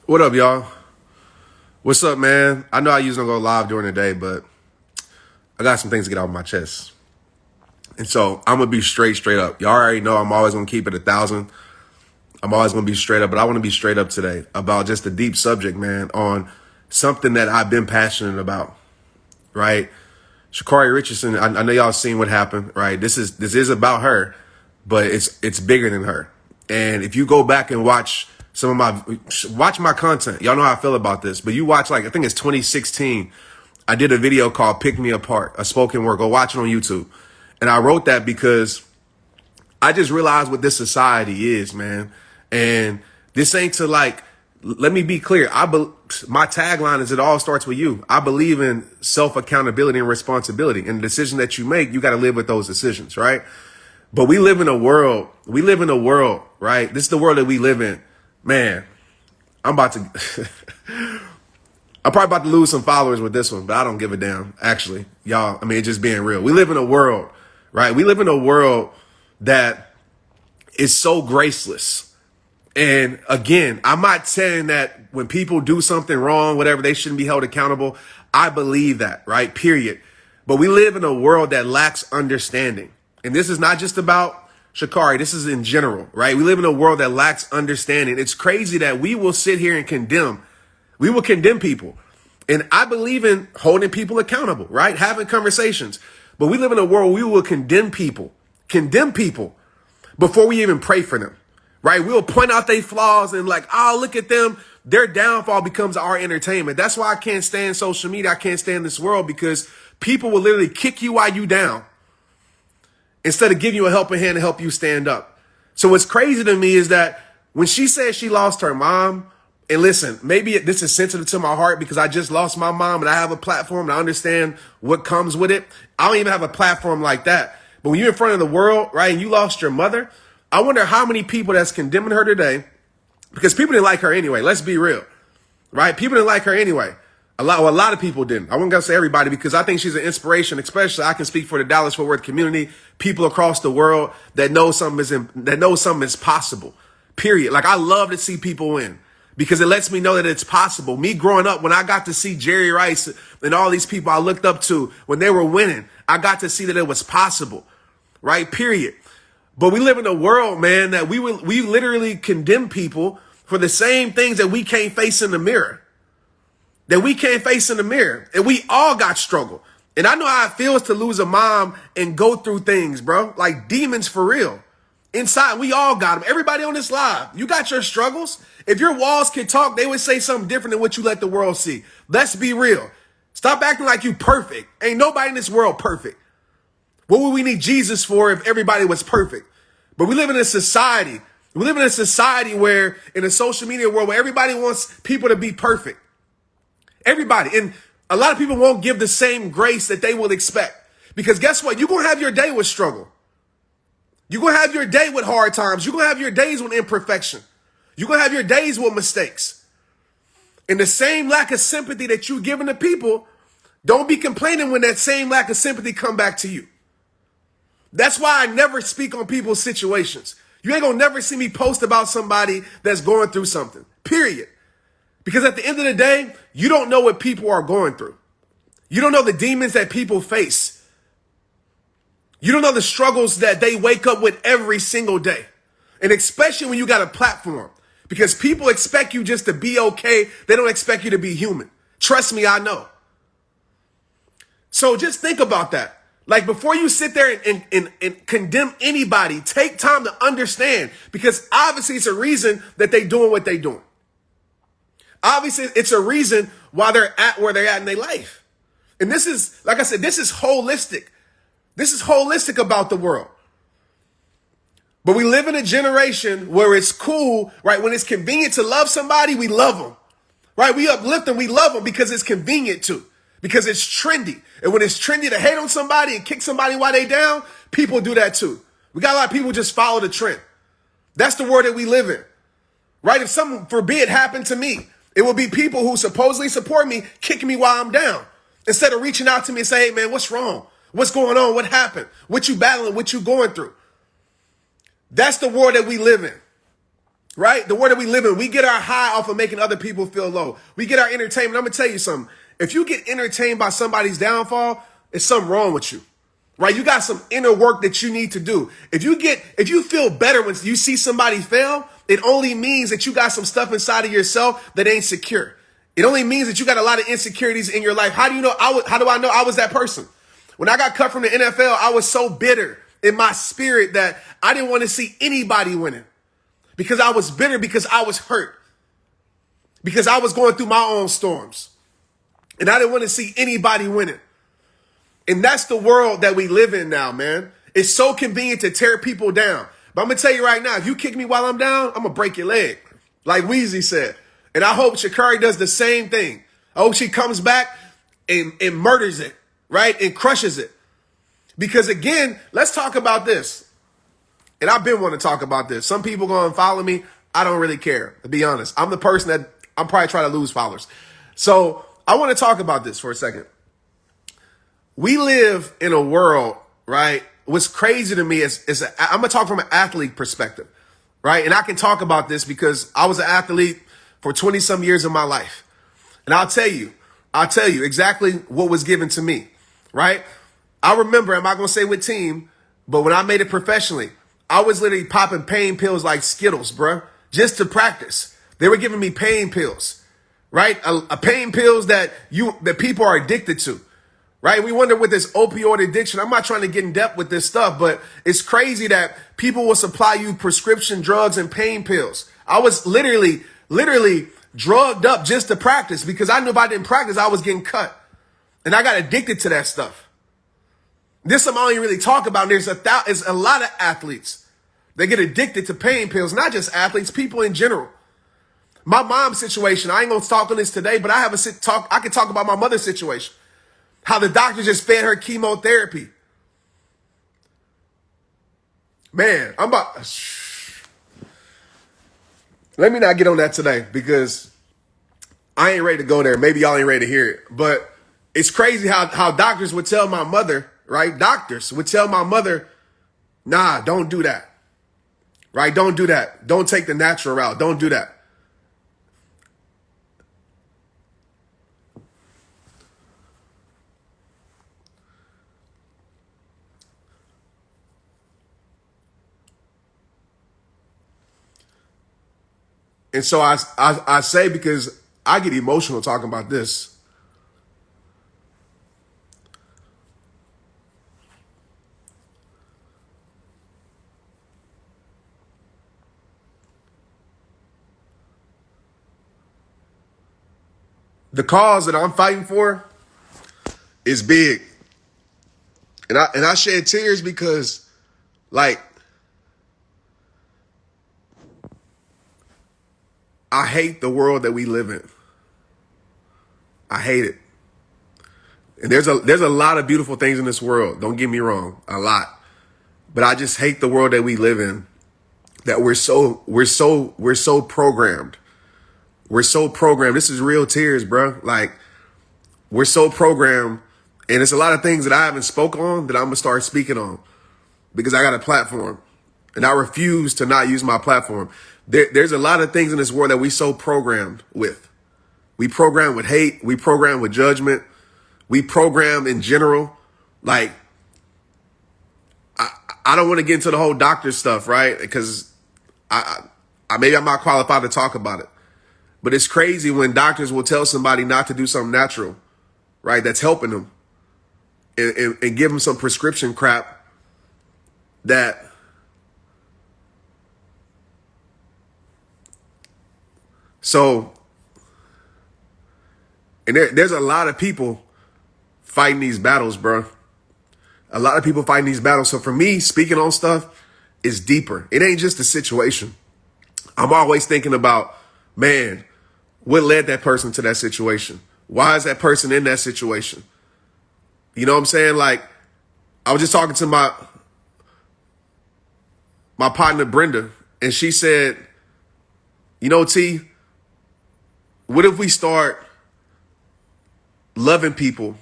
What up, y'all? What's up, man? I know I usually don't go live during the day, but I got some things to get off my chest. And so I'm going to be straight up. Y'all already know I'm always going to keep it 1,000. I'm always going to be straight up, but I want to be straight up today about just a deep subject, man, on something that I've been passionate about, right? Sha'Carri Richardson, I know y'all seen what happened, right? This is about her, but it's bigger than her. And if you go back and watch watch my content, y'all know how I feel about this, but you watch, like, I think it's 2016, I did a video called Pick Me Apart, a spoken word. Go watch it on YouTube. And I wrote that because I just realized what this society is, man. And this ain't to, like, let me be clear. My tagline is it all starts with you. I believe in self-accountability and responsibility. And the decision that you make, you got to live with those decisions, right? But we live in a world, right? This is the world that we live in. Man, I'm probably about to lose some followers with this one, but I don't give a damn, actually. Y'all, I mean, just being real. We live in a world, right? We live in a world that is so graceless. And again, I'm not saying that when people do something wrong, whatever, they shouldn't be held accountable. I believe that, right? Period. But we live in a world that lacks understanding. And this is not just about Sha'Carri, this is in general, right? We live in a world that lacks understanding. It's crazy that we will sit here and condemn. We will condemn people. And I believe in holding people accountable, right? Having conversations. But we live in a world where we will condemn people before we even pray for them, right? We'll point out their flaws and, like, oh, look at them. Their downfall becomes our entertainment. That's why I can't stand social media. I can't stand this world, because people will literally kick you while you down instead of giving you a helping hand to help you stand up. So what's crazy to me is that when she said she lost her mom, and listen, maybe this is sensitive to my heart because I just lost my mom and I have a platform and I understand what comes with it. I don't even have a platform like that. But when you're in front of the world, right, and you lost your mother, I wonder how many people that's condemning her today, because people didn't like her anyway. Let's be real, right? People didn't like her anyway. A lot of people didn't. I wasn't going to say everybody, because I think she's an inspiration, especially I can speak for the Dallas-Fort Worth community, people across the world that know something is possible, period. Like, I love to see people win because it lets me know that it's possible. Me growing up, when I got to see Jerry Rice and all these people I looked up to, when they were winning, I got to see that it was possible, right? Period. But we live in a world, man, that we literally condemn people for the same things that we can't face in the mirror. And we all got struggle. And I know how it feels to lose a mom and go through things, bro. Like demons for real. Inside, we all got them. Everybody on this live, you got your struggles. If your walls could talk, they would say something different than what you let the world see. Let's be real. Stop acting like you perfect. Ain't nobody in this world perfect. What would we need Jesus for if everybody was perfect? But we live in a society. We live in a society where, in a social media world, where everybody wants people to be perfect. Everybody. And a lot of people won't give the same grace that they will expect. Because guess what? You're going to have your day with struggle. You're going to have your day with hard times. You're going to have your days with imperfection. You're going to have your days with mistakes. And the same lack of sympathy that you're giving to people, don't be complaining when that same lack of sympathy come back to you. That's why I never speak on people's situations. You ain't going to never see me post about somebody that's going through something, period. Because at the end of the day, you don't know what people are going through. You don't know the demons that people face. You don't know the struggles that they wake up with every single day. And especially when you got a platform. Because people expect you just to be okay. They don't expect you to be human. Trust me, I know. So just think about that. Like, before you sit there and condemn anybody, take time to understand. Because obviously it's a reason that they doing what they doing. Obviously, it's a reason why they're at where they're at in their life. And this is, like I said, this is holistic. This is holistic about the world. But we live in a generation where it's cool, right? When it's convenient to love somebody, we love them, right? We uplift them, we love them because it's convenient to, because it's trendy. And when it's trendy to hate on somebody and kick somebody while they down, people do that too. We got a lot of people just follow the trend. That's the world that we live in, right? If something forbid happened to me, it will be people who supposedly support me kicking me while I'm down, instead of reaching out to me and say, hey, man, what's wrong? What's going on? What happened? What you battling? What you going through? That's the world that we live in. right? The world that we live in, we get our high off of making other people feel low. We get our entertainment. I'm going to tell you something. If you get entertained by somebody's downfall, there's something wrong with you, right? You got some inner work that you need to do. If you feel better when you see somebody fail, it only means that you got some stuff inside of yourself that ain't secure. It only means that you got a lot of insecurities in your life. How do you know? How do I know I was that person? When I got cut from the NFL, I was so bitter in my spirit that I didn't want to see anybody winning because I was bitter, because I was hurt, because I was going through my own storms, and I didn't want to see anybody winning. And that's the world that we live in now, man. It's so convenient to tear people down. But I'm going to tell you right now, if you kick me while I'm down, I'm going to break your leg, like Weezy said. And I hope Sha'Carri does the same thing. I hope she comes back and murders it, right? And crushes it. Because again, let's talk about this. And I've been wanting to talk about this. Some people going to follow me. I don't really care, to be honest. I'm the person that I'm probably trying to lose followers. So I want to talk about this for a second. We live in a world, right? What's crazy to me is I'm going to talk from an athlete perspective, right? And I can talk about this because I was an athlete for 20 some years of my life. And I'll tell you exactly what was given to me, right? I remember, I'm not going to say what team, but when I made it professionally, I was literally popping pain pills like Skittles, bro, just to practice. They were giving me pain pills, right? A pain pills that people are addicted to, right? We wonder with this opioid addiction. I'm not trying to get in depth with this stuff, but it's crazy that people will supply you prescription drugs and pain pills. I was literally drugged up just to practice because I knew if I didn't practice, I was getting cut. And I got addicted to that stuff. This is something I don't even really talk about. There's a lot of athletes that get addicted to pain pills, not just athletes, people in general. My mom's situation, I ain't going to talk on this today, but I can talk about my mother's situation. How the doctor just fed her chemotherapy. Man, let me not get on that today because I ain't ready to go there. Maybe y'all ain't ready to hear it. But it's crazy how doctors would tell my mother, right? Doctors would tell my mother, nah, don't do that. Right? Don't do that. Don't take the natural route. Don't do that. And so I say, because I get emotional talking about this. The cause that I'm fighting for is big. And I shed tears because, like, I hate the world that we live in. I hate it. And there's a lot of beautiful things in this world. Don't get me wrong, a lot. But I just hate the world that we live in. That we're so programmed. We're so programmed. This is real tears, bro. Like, we're so programmed. And it's a lot of things that I haven't spoke on that I'm going to start speaking on because I got a platform and I refuse to not use my platform. There's a lot of things in this world that we so programmed with. We program with hate. We program with judgment. We program in general. Like, I don't want to get into the whole doctor stuff, right? Because maybe I'm not qualified to talk about it. But it's crazy when doctors will tell somebody not to do something natural, right? That's helping them and give them some prescription crap that so. And there's a lot of people fighting these battles, bro. A lot of people fighting these battles. So for me, speaking on stuff is deeper. It ain't just a situation. I'm always thinking about, man, what led that person to that situation? Why is that person in that situation? You know what I'm saying? Like, I was just talking to my partner, Brenda, and she said, you know, T, what if we start loving people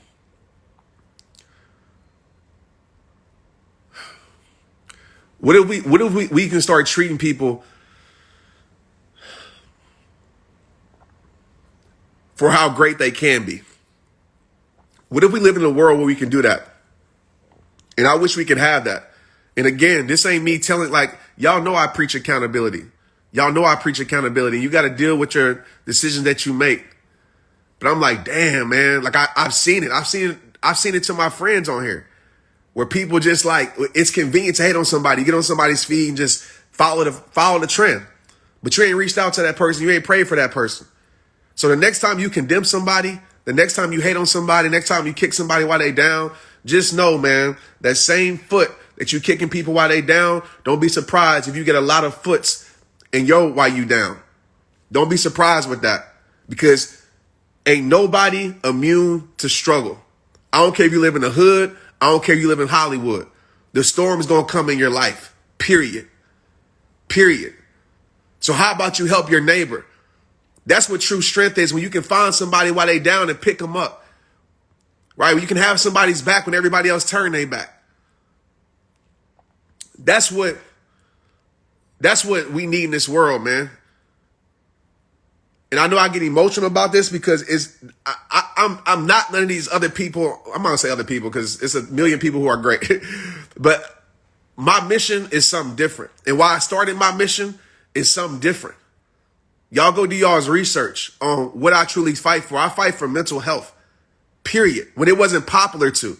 What if we can start treating people for how great they can be. What if we live in a world where we can do that? And I wish we could have that. And again, this ain't me telling, like, y'all know I preach accountability. Y'all know I preach accountability. You got to deal with your decisions that you make. But I'm like, damn, man. Like, I've seen it. I've seen it to my friends on here, where people just like, it's convenient to hate on somebody, get on somebody's feed and just follow the trend. But you ain't reached out to that person. You ain't prayed for that person. So the next time you condemn somebody, the next time you hate on somebody, next time you kick somebody while they down, just know, man, that same foot that you kicking people while they down, don't be surprised if you get a lot of foots in your while you down. Don't be surprised with that, because ain't nobody immune to struggle. I don't care if you live in the hood. I don't care if you live in Hollywood. The storm is going to come in your life, period. Period. So how about you help your neighbor? That's what true strength is, when you can find somebody while they down and pick them up. Right? When you can have somebody's back when everybody else turn their back. That's what we need in this world, man. And I know I get emotional about this because I'm not none of these other people. I'm not gonna say other people because it's a million people who are great. But my mission is something different. And why I started my mission is something different. Y'all go do y'all's research on what I truly fight for. I fight for mental health, period. When it wasn't popular to,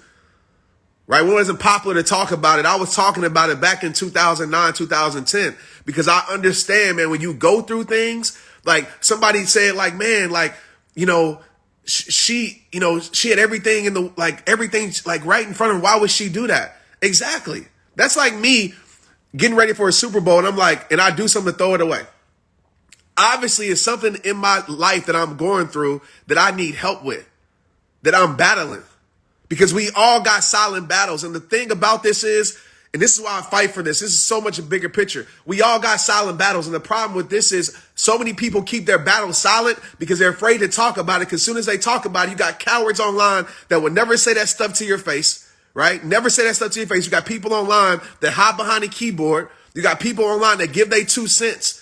right? When it wasn't popular to talk about it, I was talking about it back in 2009, 2010, because I understand, man, when you go through things, like somebody said, like, man, like, she had everything everything's like right in front of her. Why would she do that? Exactly. That's like me getting ready for a Super Bowl and I'm like, and I do something to throw it away. Obviously, it's something in my life that I'm going through that I need help with, that I'm battling, because we all got silent battles. And the thing about this is, and this is why I fight for this, is so much a bigger picture. We all got silent battles. And the problem with this is so many people keep their battles silent because they're afraid to talk about it. Because as soon as they talk about it, you got cowards online that would never say that stuff to your face, right? Never say that stuff to your face. You got people online that hide behind a keyboard. You got people online that give they 2 cents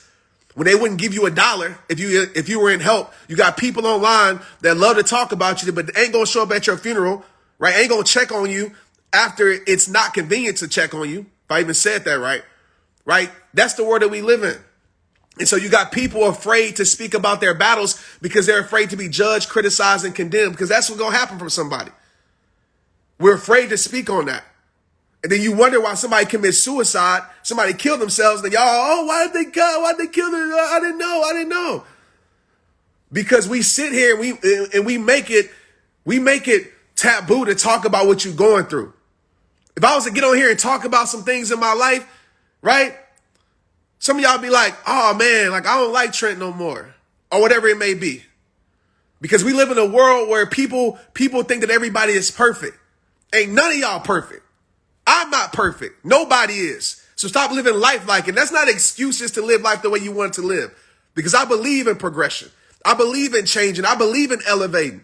when they wouldn't give you $1 if you were in help. You got people online that love to talk about you, but ain't going to show up at your funeral, right? Ain't going to check on you after it's not convenient to check on you. If I even said that right? Right? That's the world that we live in. And so you got people afraid to speak about their battles because they're afraid to be judged, criticized, and condemned, because that's what's going to happen from somebody. We're afraid to speak on that. And then you wonder why somebody commits suicide, somebody killed themselves, and y'all, oh, why did they kill them? I didn't know. Because we sit here and we make it taboo to talk about what you're going through. If I was to get on here and talk about some things in my life, right? Some of y'all be like, oh man, like I don't like Trent no more, or whatever it may be. Because we live in a world where people think that everybody is perfect. Ain't none of y'all perfect. I'm not perfect. Nobody is. So stop living life like it. That's not excuses to live life the way you want to live. Because I believe in progression. I believe in changing. I believe in elevating.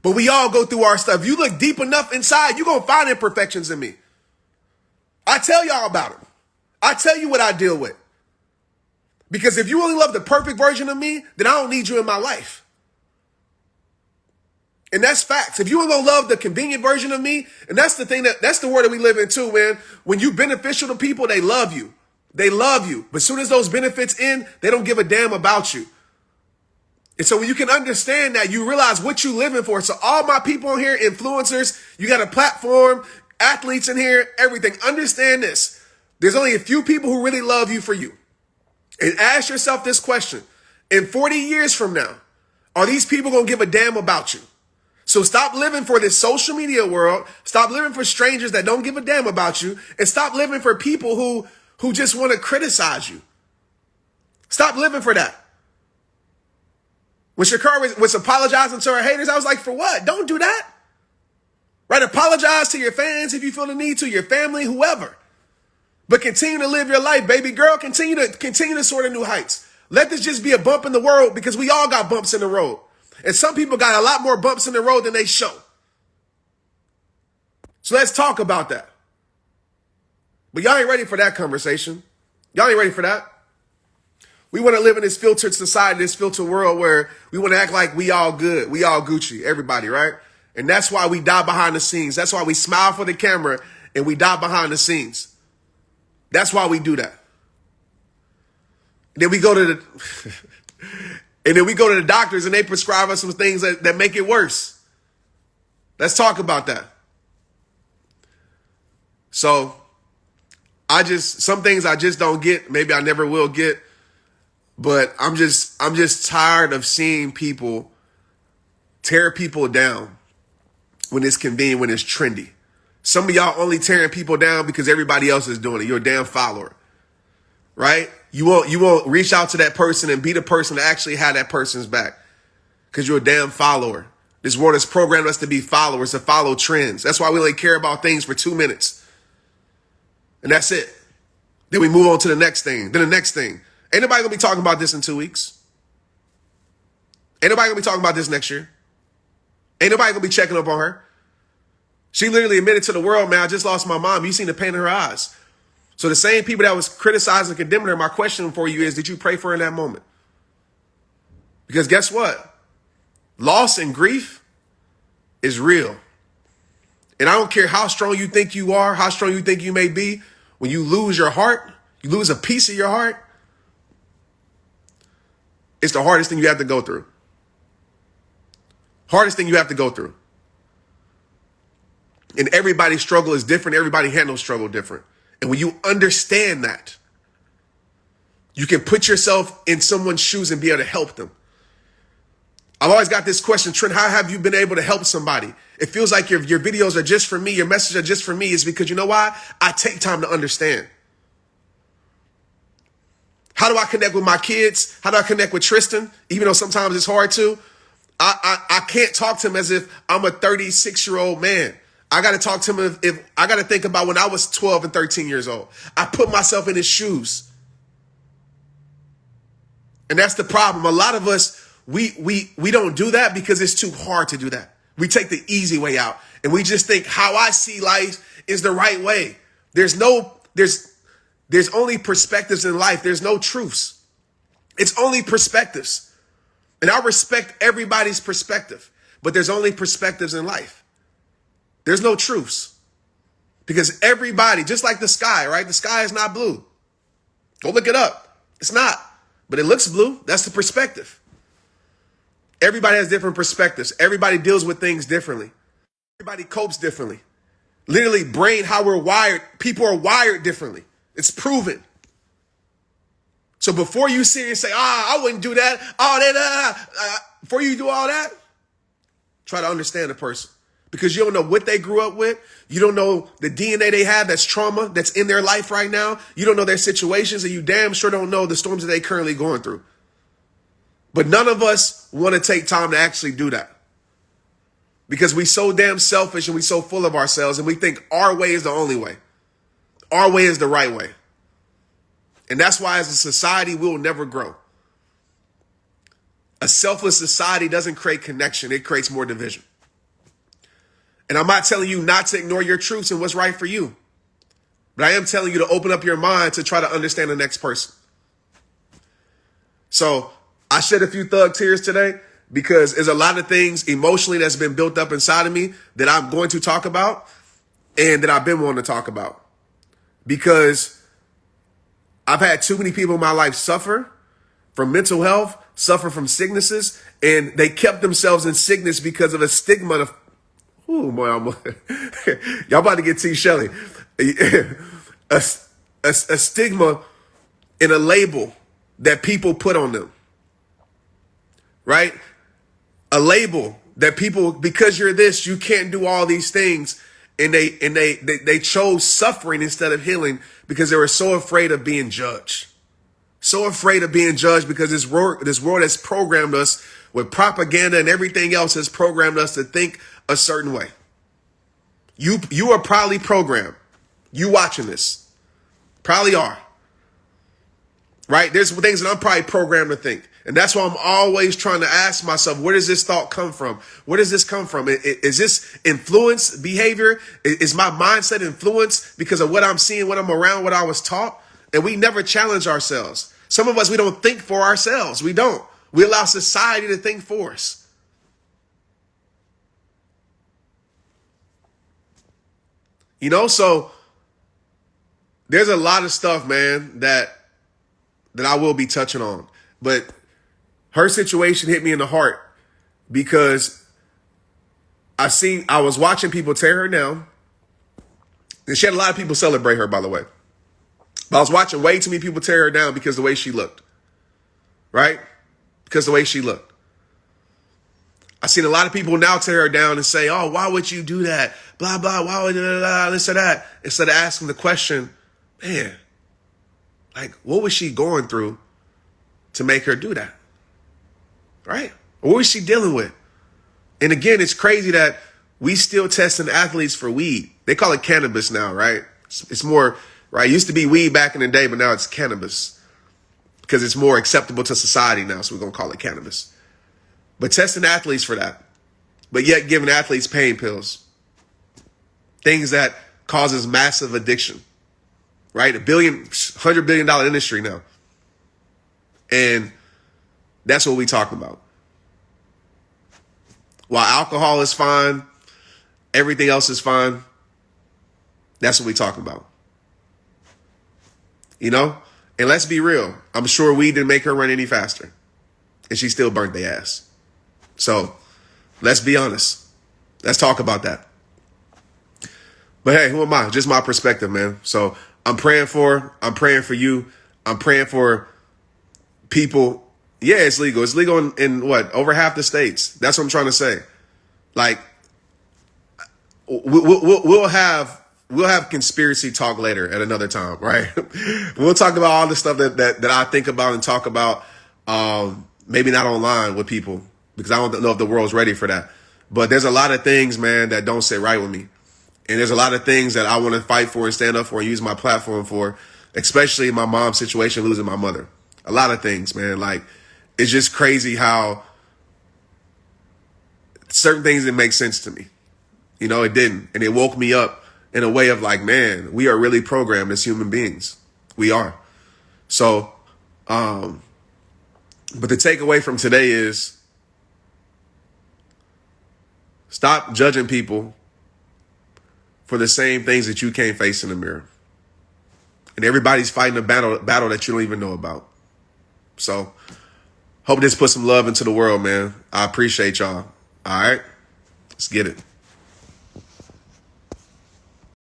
But we all go through our stuff. You look deep enough inside, you're going to find imperfections in me. I tell y'all about them. I tell you what I deal with. Because if you only love the perfect version of me, then I don't need you in my life. And that's facts. If you ain't gonna love the convenient version of me, and that's the thing, that's the world that we live in too, man. When you beneficial to people, they love you. They love you. But as soon as those benefits end, they don't give a damn about you. And so when you can understand that, you realize what you living for. So all my people on here, influencers, you got a platform, athletes in here, everything. Understand this. There's only a few people who really love you for you. And ask yourself this question. In 40 years from now, are these people gonna give a damn about you? So stop living for this social media world. Stop living for strangers that don't give a damn about you. And stop living for people who just want to criticize you. Stop living for that. When Shakar was apologizing to her haters, I was like, for what? Don't do that. Right? Apologize to your fans if you feel the need to, your family, whoever. But continue to live your life, baby girl. Continue to soar to new heights. Let this just be a bump in the road, because we all got bumps in the road. And some people got a lot more bumps in the road than they show. So let's talk about that. But y'all ain't ready for that conversation. Y'all ain't ready for that. We want to live in this filtered society, this filtered world where we want to act like we all good. We all Gucci, everybody, right? And that's why we die behind the scenes. That's why we smile for the camera and we die behind the scenes. That's why we do that. And then we go to the doctors and they prescribe us some things that make it worse. Let's talk about that. So some things I just don't get. Maybe I never will get. But I'm just tired of seeing people tear people down when it's convenient, when it's trendy. Some of y'all only tearing people down because everybody else is doing it. You're a damn follower, right? You won't reach out to that person and be the person to actually have that person's back because you're a damn follower. This world has programmed us to be followers, to follow trends. That's why we only care about things for 2 minutes. And that's it. Then we move on to the next thing, then the next thing. Ain't nobody gonna be talking about this in 2 weeks. Ain't nobody gonna be talking about this next year. Ain't nobody gonna be checking up on her. She literally admitted to the world, man, I just lost my mom. You seen the pain in her eyes. So the same people that was criticizing and condemning her, my question for you is, did you pray for her in that moment? Because guess what? Loss and grief is real. And I don't care how strong you think you are, how strong you think you may be, when you lose your heart, you lose a piece of your heart, it's the hardest thing you have to go through. Hardest thing you have to go through. And everybody's struggle is different. Everybody handles struggle different. And when you understand that, you can put yourself in someone's shoes and be able to help them. I've always got this question, Trent, how have you been able to help somebody? It feels like your videos are just for me. Your messages are just for me. It's because you know why? I take time to understand. How do I connect with my kids? How do I connect with Tristan? Even though sometimes it's hard to. I can't talk to him as if I'm a 36-year-old man. I got to talk to him if I got to think about when I was 12 and 13 years old. I put myself in his shoes. And that's the problem. A lot of us, we don't do that because it's too hard to do that. We take the easy way out. And we just think how I see life is the right way. There's only perspectives in life. There's no truths. It's only perspectives. And I respect everybody's perspective, but there's only perspectives in life. There's no truths. Because everybody, just like the sky, right? The sky is not blue. Go look it up. It's not, but it looks blue. That's the perspective. Everybody has different perspectives. Everybody deals with things differently. Everybody copes differently. Literally, brain, how we're wired, people are wired differently. It's proven. So before you sit and say, I wouldn't do that, before you do all that, try to understand the person. Because you don't know what they grew up with. You don't know the DNA they have that's trauma that's in their life right now. You don't know their situations, and you damn sure don't know the storms that they're currently going through. But none of us want to take time to actually do that. Because we so damn selfish and we so full of ourselves, and we think our way is the only way. Our way is the right way. And that's why as a society, we will never grow. A selfless society doesn't create connection. It creates more division. And I'm not telling you not to ignore your truths and what's right for you. But I am telling you to open up your mind to try to understand the next person. So I shed a few thug tears today because there's a lot of things emotionally that's been built up inside of me that I'm going to talk about and that I've been wanting to talk about. Because I've had too many people in my life suffer from mental health, suffer from sicknesses, and they kept themselves in sickness because of a stigma of, y'all about to get T. Shelley. a stigma and a label that people put on them, right? A label that people, because you're this, you can't do all these things. And they chose suffering instead of healing because they were so afraid of being judged. So afraid of being judged because this world has programmed us with propaganda, and everything else has programmed us to think a certain way. You are probably programmed. You watching this probably are. Right? There's things that I'm probably programmed to think. And that's why I'm always trying to ask myself, where does this thought come from? Where does this come from? Is this influence behavior? Is my mindset influenced because of what I'm seeing, what I'm around, what I was taught? And we never challenge ourselves. Some of us, we don't think for ourselves. We don't. We allow society to think for us. You know, so there's a lot of stuff, man, that I will be touching on. But her situation hit me in the heart because I was watching people tear her down. And she had a lot of people celebrate her, by the way. But I was watching way too many people tear her down because of the way she looked. Right? Because of the way she looked. I seen a lot of people now tear her down and say, oh, why would you do that? Blah, blah, why would blah, blah, this or that? Instead of asking the question, man, like, what was she going through to make her do that? Right? What was she dealing with? And again, it's crazy that we still testing athletes for weed. They call it cannabis now, right? It's more, right? It used to be weed back in the day, but now it's cannabis because it's more acceptable to society now. So we're going to call it cannabis. But testing athletes for that, but yet giving athletes pain pills, things that causes massive addiction, right? $100 billion industry now. And that's what we talking about. While alcohol is fine, everything else is fine. That's what we talking about. You know? And let's be real. I'm sure weed didn't make her run any faster. And she still burnt their ass. So let's be honest. Let's talk about that. But hey, who am I? Just my perspective, man. So I'm praying for you. I'm praying for people. Yeah, it's legal. It's legal in what? Over half the states. That's what I'm trying to say. Like, we'll have conspiracy talk later at another time, right? We'll talk about all the stuff that I think about and talk about. Maybe not online with people because I don't know if the world's ready for that. But there's a lot of things, man, that don't sit right with me. And there's a lot of things that I want to fight for and stand up for and use my platform for, especially my mom's situation, losing my mother. A lot of things, man. Like, it's just crazy how certain things didn't make sense to me. You know, it didn't. And it woke me up in a way of like, man, we are really programmed as human beings. We are. So, but the takeaway from today is stop judging people for the same things that you can't face in the mirror. And everybody's fighting a battle that you don't even know about. So hope this puts some love into the world, man. I appreciate y'all. All right, let's get it.